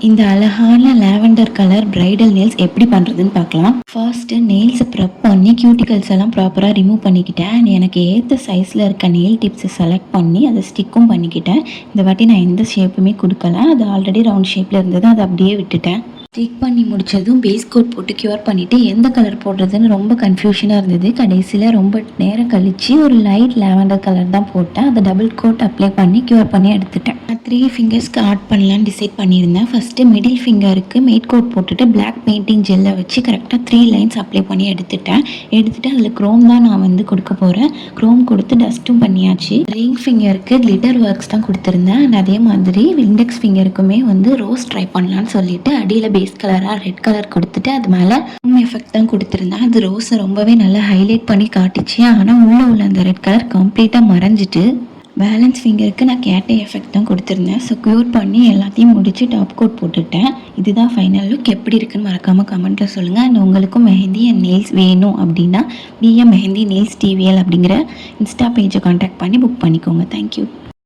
இந்த அழகான lavender colour bridal nails எப்படி பண்ணுறதுன்னு பார்க்கலாம். ஃபர்ஸ்ட்டு நெயில்ஸை ப்ரெப் பண்ணி கியூட்டிகல்ஸ் எல்லாம் ப்ராப்பராக ரிமூவ் பண்ணிக்கிட்டேன். அண்ட் எனக்கு ஏற்ற சைஸில் இருக்க நெயில் டிப்ஸை செலக்ட் பண்ணி அதை ஸ்டிக்கும் பண்ணிக்கிட்டேன். இந்த வாட்டி நான் எந்த ஷேப்புமே கொடுக்கல, அது ஆல்ரெடி ரவுண்ட் ஷேப்பில் இருந்தது, அதை அப்படியே விட்டுட்டேன். ஸ்டிக் பண்ணி முடித்ததும் பேஸ் கோட் போட்டு க்யூர் பண்ணிவிட்டு எந்த கலர் போடுறதுன்னு ரொம்ப கன்ஃபியூஷனாக இருந்தது. கடைசியில் ரொம்ப நேரம் கழித்து ஒரு லைட் லாவெண்டர் கலர் தான் போட்டேன். அதை டபுள் கோட் அப்ளை பண்ணி க்யூர் பண்ணி எடுத்துட்டேன். நான் 3 ஃபிங்கர்ஸ்க்கு ஆட் பண்ணலான்னு டிசைட் பண்ணியிருந்தேன். ஃபஸ்ட்டு மிடில் ஃபிங்கருக்கு மேட் கோட் போட்டுட்டு பிளாக் பெயிண்டிங் ஜெல்லை வச்சு கரெக்டாக 3 லைன்ஸ் அப்ளை பண்ணி எடுத்துட்டு அதில் க்ரோம் தான் நான் வந்து கொடுக்க போகிறேன். க்ரோம் கொடுத்து டஸ்ட்டும் பண்ணியாச்சு. ரிங் ஃபிங்கருக்கு கிளிட்டர் ஒர்க்ஸ் தான் கொடுத்துருந்தேன். அண்ட் அதே மாதிரி இண்டெக்ஸ் ஃபிங்கருக்குமே வந்து ரோஸ் ட்ரை பண்ணலான்னு சொல்லிட்டு அடியில் பேஸ் கலராக ரெட் கலர் கொடுத்துட்டு அது மேலே எஃபெக்ட் தான் கொடுத்துருந்தேன். அது ரோஸை ரொம்பவே நல்லா ஹைலைட் பண்ணி காட்டிச்சு. ஆனால் உள்ள அந்த ரெட் கலர் கம்ப்ளீட்டாக மறைஞ்சிட்டு பேலன்ஸ் ஃபிங்கருக்கு நான் கேட்ட எஃபெக்ட் தான் கொடுத்துருந்தேன். ஸோ க்யூர் பண்ணி எல்லாத்தையும் முடித்து டாப் கோட் போட்டுட்டேன். இதுதான் ஃபைனல் லுக். எப்படி இருக்குன்னு மறக்காமல் கமெண்ட்டில் சொல்லுங்கள். அண்ட் உங்களுக்கும் மெஹந்தி அண்ட் நெயில்ஸ் வேணும் அப்படின்னா பிஎம் மெஹந்தி நெயில்ஸ் டிவிஎல் அப்படிங்கிற இன்ஸ்டா பேஜை கான்டாக்ட் பண்ணி புக் பண்ணிக்கோங்க. தேங்க்யூ.